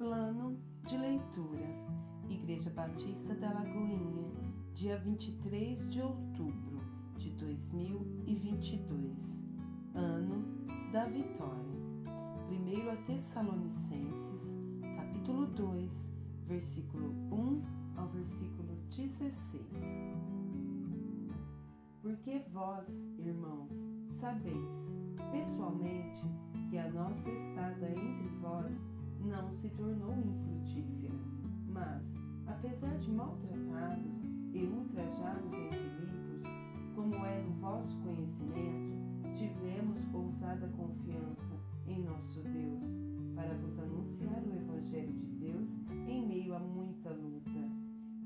Plano de leitura. Igreja Batista da Lagoinha, dia 23 de outubro de 2022, ano da vitória. 1 Tessalonicenses, capítulo 2, versículo 1 ao versículo 16. Porque vós, irmãos, sabeis pessoalmente que a nossa estada entre vós não se tornou infrutífera, mas, apesar de maltratados e ultrajados em Filipos, como é do vosso conhecimento, tivemos ousada confiança em nosso Deus, para vos anunciar o Evangelho de Deus em meio a muita luta.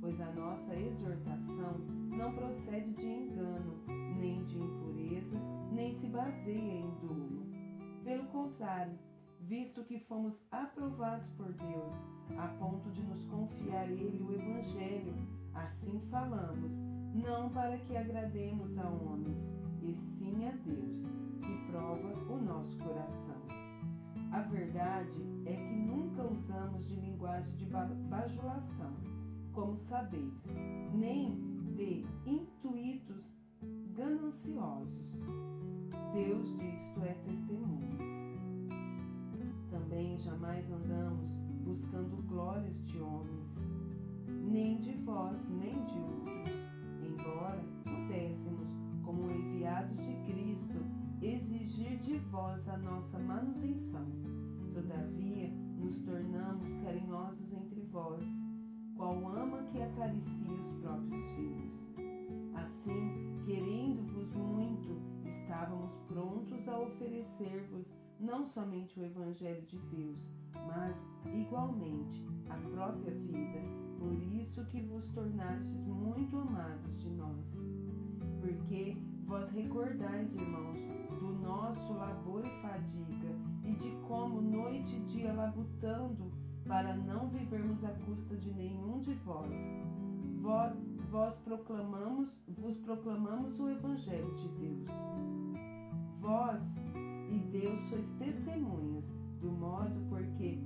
Pois a nossa exortação não procede de engano, nem de impureza, nem se baseia em dolo. Pelo contrário, visto que fomos aprovados por Deus, a ponto de nos confiar Ele o Evangelho, assim falamos, não para que agrademos a homens, e sim a Deus, que prova o nosso coração. A verdade é que nunca usamos de linguagem de bajulação, como sabeis, nem de intuitos gananciosos. Deus disto é testemunha. Também jamais andamos buscando glórias de homens, nem de vós, nem de outros, embora pudéssemos, como enviados de Cristo, exigir de vós a nossa manutenção. Todavia, nos tornamos carinhosos entre vós, qual ama que acaricia os próprios filhos. Assim, querendo-vos muito, estávamos prontos a oferecer-vos não somente o Evangelho de Deus, mas, igualmente, a própria vida, por isso que vos tornastes muito amados de nós. Porque vós recordais, irmãos, do nosso labor e fadiga, e de como noite e dia labutando, para não vivermos à custa de nenhum de vós. Vos proclamamos o Evangelho de Deus. Vós e Deus sois testemunhas, do modo porque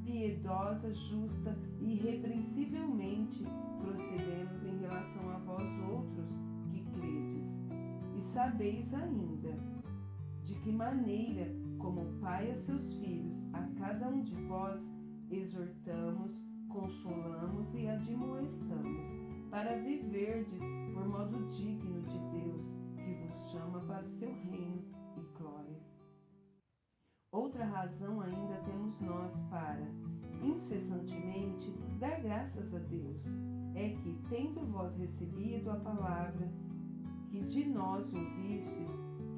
piedosa, justa e irrepreensivelmente procedemos em relação a vós outros que credes. E sabeis ainda de que maneira, como pai a seus filhos, a cada um de vós exortamos, consolamos e admoestamos, para viverdes por modo digno de Deus, que vos chama para o seu reino e glória. Outra razão ainda temos nós para, incessantemente, dar graças a Deus, é que, tendo vós recebido a palavra que de nós ouvistes,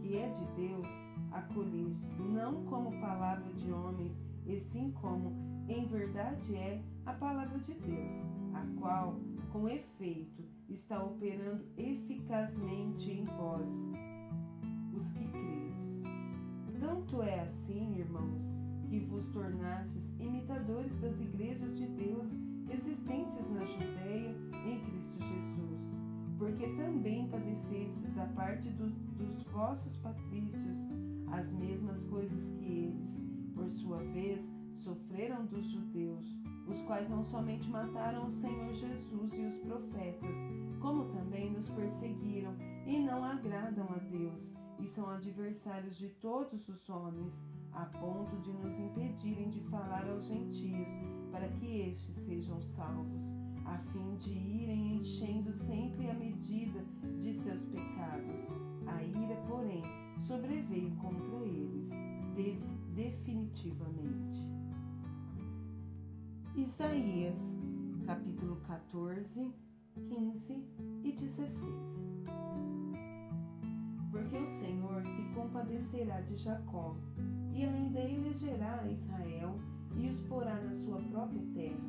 que é de Deus, acolhestes não como palavra de homens, e sim como, em verdade é, a palavra de Deus, a qual, com efeito, está operando eficazmente em vós, os que credes. Tanto é assim, irmãos, que vos tornastes imitadores das igrejas de Deus existentes na Judéia em Cristo Jesus, porque também padecestes da parte dos vossos patrícios as mesmas coisas que eles, por sua vez, sofreram dos judeus, os quais não somente mataram o Senhor Jesus e os profetas, como também nos perseguiram e não agradam a Deus, e são adversários de todos os homens, a ponto de nos impedirem de falar aos gentios, para que estes sejam salvos, a fim de irem enchendo sempre a medida de seus pecados. A ira, porém, sobreveio contra eles, definitivamente. Isaías, capítulo 14, 15 e 16. Porque o Senhor se compadecerá de Jacó, e ainda elegerá a Israel, e os porá na sua própria terra,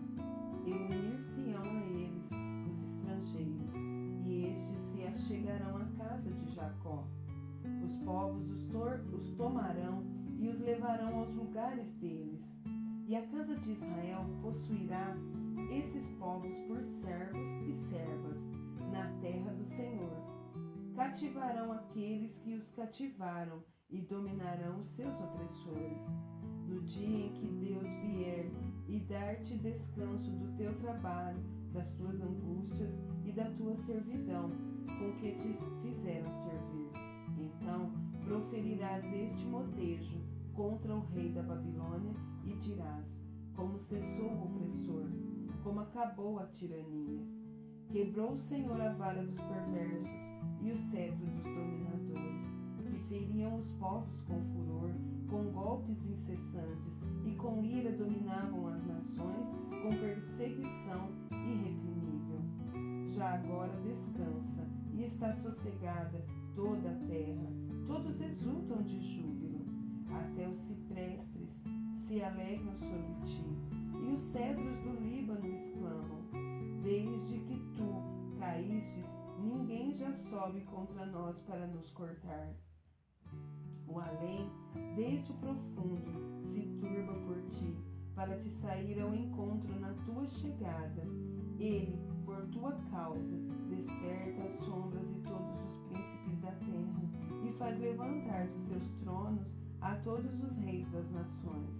e unir-se-ão a eles os estrangeiros, e estes se achegarão à casa de Jacó. Os povos os tomarão e os levarão aos lugares deles, e a casa de Israel possuirá esses povos por servos e servas na terra do Senhor. Cativarão aqueles que os cativaram e dominarão os seus opressores. No dia em que Deus vier e dar dar-te descanso do teu trabalho, das tuas angústias e da tua servidão, com que te fizeram servir. Então proferirás este motejo contra o rei da Babilônia e dirás: como cessou o opressor, como acabou a tirania. Quebrou o Senhor a vara dos perversos e o cetro dos dominadores, que feriam os povos com furor, com golpes incessantes, e com ira dominavam as nações, com perseguição irreprimível. Já agora descansa e está sossegada toda a terra, todos exultam de júbilo. Até os ciprestes se alegram sobre ti, e os cedros do Líbano exclamam: desde que tu caístes, ninguém já sobe contra nós para nos cortar. O além, desde o profundo, se turba por ti, para te sair ao encontro na tua chegada. Ele, por tua causa, desperta as sombras e todos os príncipes da terra, e faz levantar dos seus tronos a todos os reis das nações.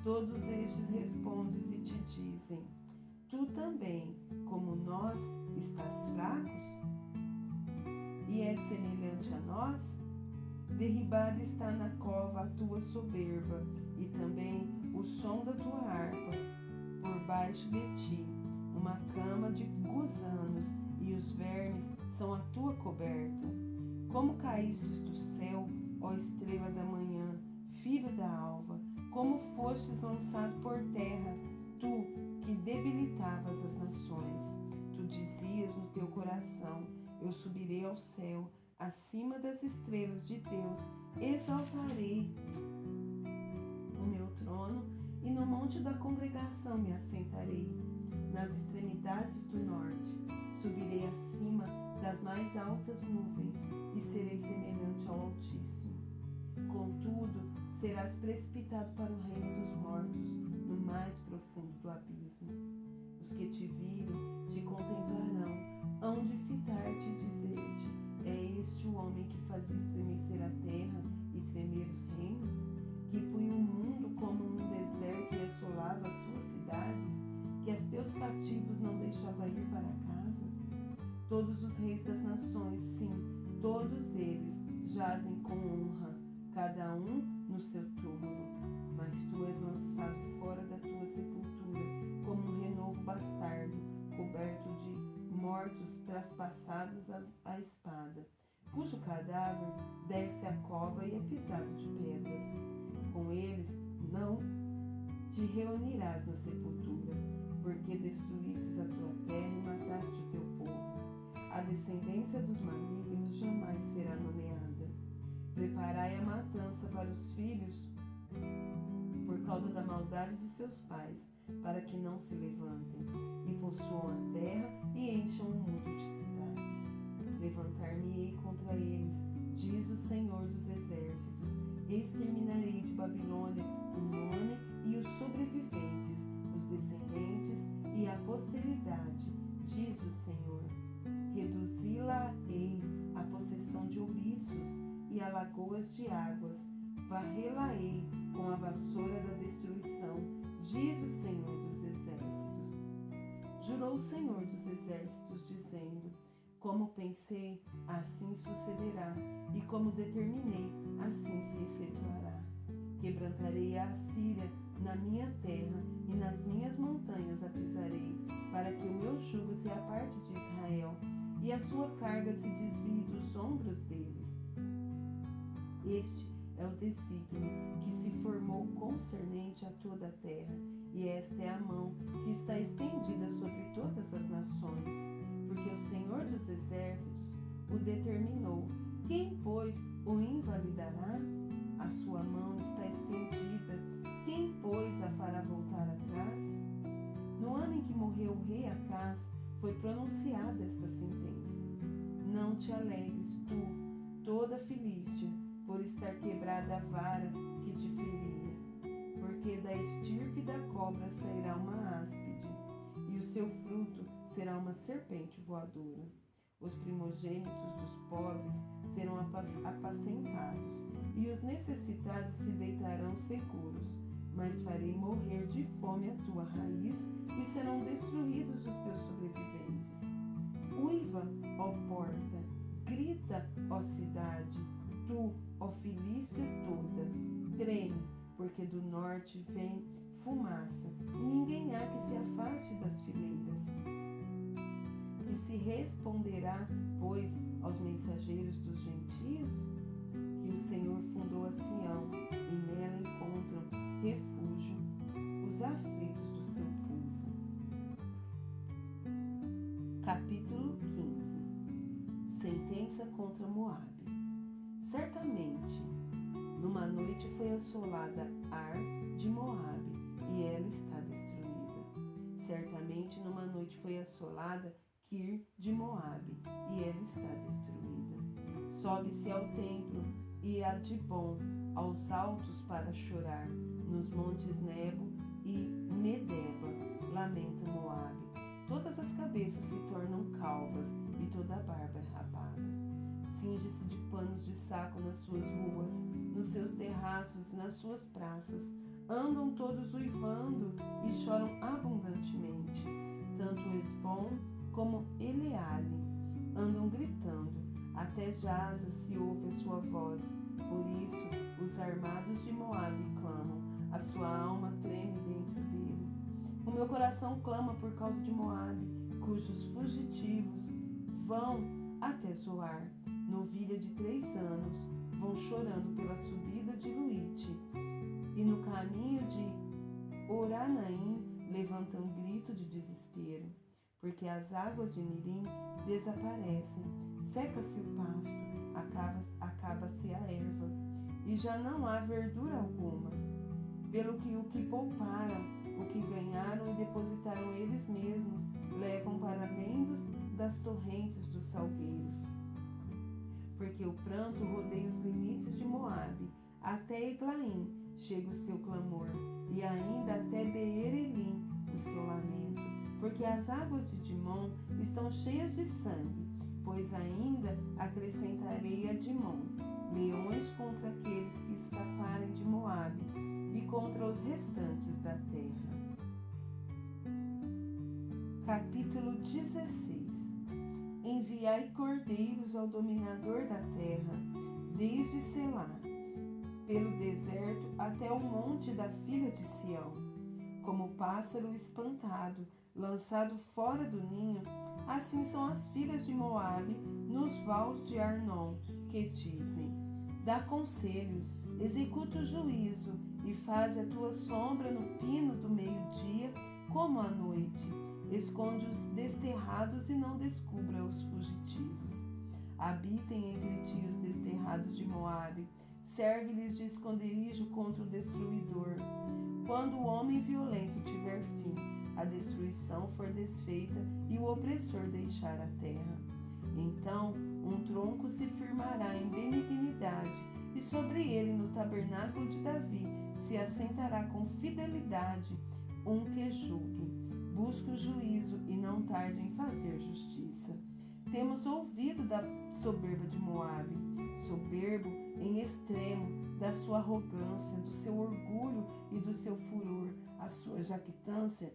Todos estes respondes e te dizem: tu também, como nós, estás fracos? E és semelhante a nós? Derribada está na cova a tua soberba, e também o som da tua harpa. Por baixo de ti, uma cama de gusanos, e os vermes são a tua coberta. Como caístes do céu, ó estrela da manhã, filho da alva, como fostes lançado por terra, tu que debilitavas as nações. Tu dizias no teu coração: eu subirei ao céu, acima das estrelas de Deus, exaltarei o meu trono, e no monte da congregação me assentarei. Nas extremidades do norte, subirei acima das mais altas nuvens, e serei semelhante ao Altíssimo. Contudo, serás precipitado para o reino dos mortos, no mais profundo do abismo. Os que te viram te contemplarão, hão de fitar-te e dizer-te: é este o homem que fazia estremecer a terra e tremer os reinos? Que punha o mundo como um deserto e assolava as suas cidades? Que a teus cativos não deixava ir para casa? Todos os reis das nações, sim, todos eles jazem com honra, cada um no seu túmulo. Mas tu és lançado fora da tua sepultura, como um renovo bastardo, coberto de mortos traspassados à espada, cujo cadáver desce à cova e é pisado de pedras. Com eles não te reunirás na sepultura, porque destruístes a tua terra e mataste o teu povo. A descendência dos malignos jamais será nomeada. Preparai a matança para os filhos por causa da maldade de seus pais, para que não se levantem, e possuam a terra e encham o mundo de cidades. Levantar-me-ei contra eles, diz o Senhor dos Exércitos, exterminarei de Babilônia o nome e os sobreviventes, os descendentes e a posteridade, diz o Senhor. Reduzi-la-ei à possessão de ouriços e a lagoas de águas, varrê-la-ei com a vassoura da destruição, diz o Senhor dos Exércitos. Jurou o Senhor dos Exércitos, dizendo: como pensei, assim sucederá, e como determinei, assim se efetuará. Quebrantarei a Assíria na minha terra, e nas minhas montanhas a pisarei, para que o meu jugo se aparte de Israel, e a sua carga se desvie dos ombros deles. Este é o desígnio que se formou concernente a toda a terra, e esta é a mão que está estendida sobre todas as nações, porque o Senhor dos Exércitos o determinou. Quem, pois, o invalidará? A sua mão está estendida. Quem, pois, a fará voltar atrás? No ano em que morreu o rei Acaz, foi pronunciada esta sentença. Não te alegres, tu, toda Filístia, por estar quebrada a vara que te feria, porque da estirpe da cobra sairá uma áspide, e o seu fruto será uma serpente voadora. Os primogênitos dos pobres serão apacentados, e os necessitados se deitarão seguros, mas farei morrer de fome a tua raiz. norte vem fumaça, e ninguém há que se afaste das fileiras. E se responderá, pois, aos mensageiros dos gentios? Que o Senhor fundou a Sião, e nela encontram refúgio os aflitos do seu povo. Capítulo 15. Sentença contra Moabe. Certamente, numa noite foi assolada Ar de Moabe, e ela está destruída. Certamente, numa noite foi assolada Kir de Moabe, e ela está destruída. Sobe-se ao templo e a Dibon, aos altos para chorar. Nos montes Nebo e Medeba lamenta Moabe. Todas as cabeças se tornam calvas e toda a barba é rapada. Cinge-se de panos de saco nas suas ruas, nos seus terraços e nas suas praças. Andam todos uivando e choram abundantemente. Tanto Esbom como Eleale andam gritando. Até Jaza se ouve a sua voz. Por isso, os armados de Moabe clamam. A sua alma treme dentro dele. O meu coração clama por causa de Moabe, cujos fugitivos vão até Zoar. Novilha de 3 anos vão chorando pela subida de Luite, e no caminho de Oranaim levantam um grito de desespero, porque as águas de Nirim desaparecem, seca-se o pasto, acaba-se a erva, e já não há verdura alguma. Pelo que o que pouparam, o que ganharam e depositaram eles mesmos, levam para além das torrentes dos salgueiros. Porque o pranto rodeia os limites de Moabe, até Eglaim chega o seu clamor, e ainda até Beer-Elim o seu lamento. Porque as águas de Dimon estão cheias de sangue, pois ainda acrescentarei a Dimon leões contra aqueles que escaparem de Moabe e contra os restantes da terra. Capítulo 16. Enviai cordeiros ao dominador da terra, desde Selá, pelo deserto até o monte da filha de Sião. Como pássaro espantado, lançado fora do ninho, assim são as filhas de Moabe nos vales de Arnon, que dizem: dá conselhos, executa o juízo, e faz a tua sombra no pino do meio-dia como à noite. Esconde os desterrados e não descubra os fugitivos. Habitem entre ti os desterrados de Moabe, serve-lhes de esconderijo contra o destruidor. Quando o homem violento tiver fim, a destruição for desfeita e o opressor deixar a terra, então um tronco se firmará em benignidade, e sobre ele, no tabernáculo de Davi, se assentará com fidelidade um que julgue. Busque o juízo e não tarde em fazer justiça. Temos ouvido da soberba de Moabe, soberbo em extremo, da sua arrogância, do seu orgulho e do seu furor. A sua jactância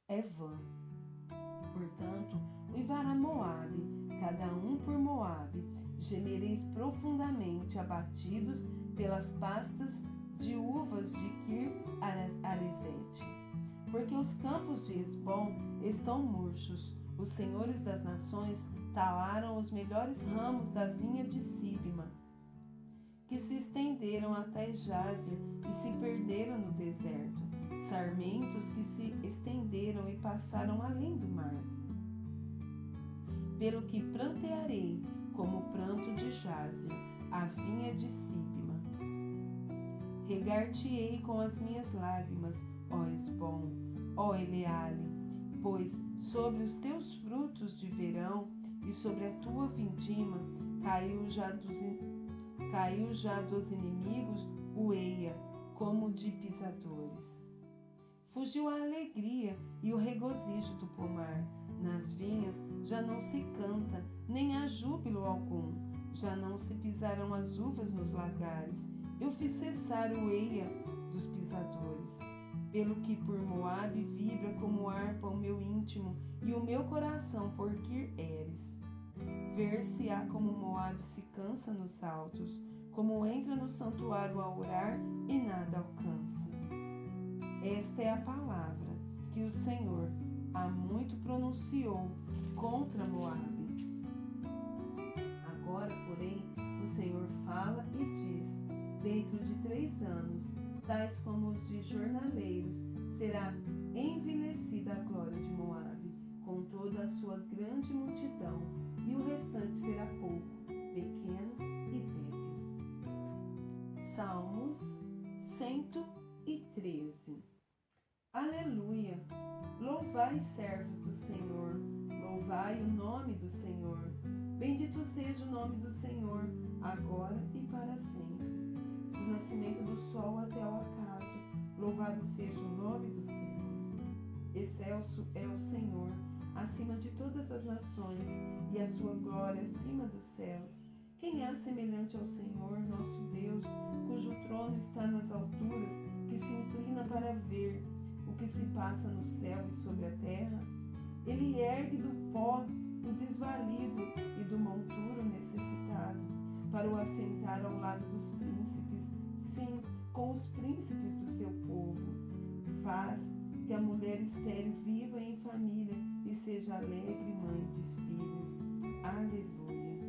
é vã. Portanto, uivará Moabe, cada um por Moabe. Gemereis profundamente, abatidos pelas pastas de uvas de Kir-Aresete. Porque os campos de Esbom estão murchos. Os senhores das nações talaram os melhores ramos da vinha de Sibma, que se estenderam até Jazer e se perderam no deserto. Sarmentos que se estenderam e passaram além do mar. Pelo que prantearei como o pranto de Jazer, a vinha de Sibma. Regar-te-ei com as minhas lágrimas, ó Esbom, ó Eleale, pois sobre os teus frutos de verão e sobre a tua vindima caiu já dos inimigos o eia, como de pisadores. Fugiu a alegria e o regozijo do pomar. Nas vinhas já não se canta, nem há júbilo algum. Já não se pisaram as uvas nos lagares. Eu fiz cessar o eia dos pisadores. Pelo que por Moabe vibra como harpa o meu íntimo e o meu coração por Kir-Eres. Ver-se-á como Moabe se cansa nos altos, como entra no santuário a orar e nada alcança. Esta é a palavra que o Senhor há muito pronunciou contra Moabe. Agora, porém, o Senhor fala e diz: dentro de 3 anos, tais como os de jornaleiros, será envelhecida a glória de Moabe, com toda a sua grande multidão, e o restante será pouco, pequeno e débil. Salmos 113. Aleluia! Louvai, servos do Senhor, louvai o nome do Senhor. Bendito seja o nome do Senhor, agora e para sempre. Do nascimento do sol até o ocaso, louvado seja o nome do Senhor. Excelso é o Senhor, acima de todas as nações, e a sua glória acima dos céus. Quem há semelhante ao Senhor, nosso Deus, cujo trono está nas alturas, que se inclina para ver o que se passa no céu e sobre a terra? Ele ergue do pó o desvalido e do monturo necessitado, para o assentar ao lado dos príncipes, sim, com os príncipes do seu povo. Faz que a mulher estéril viva em família e seja alegre mãe de filhos. Aleluia!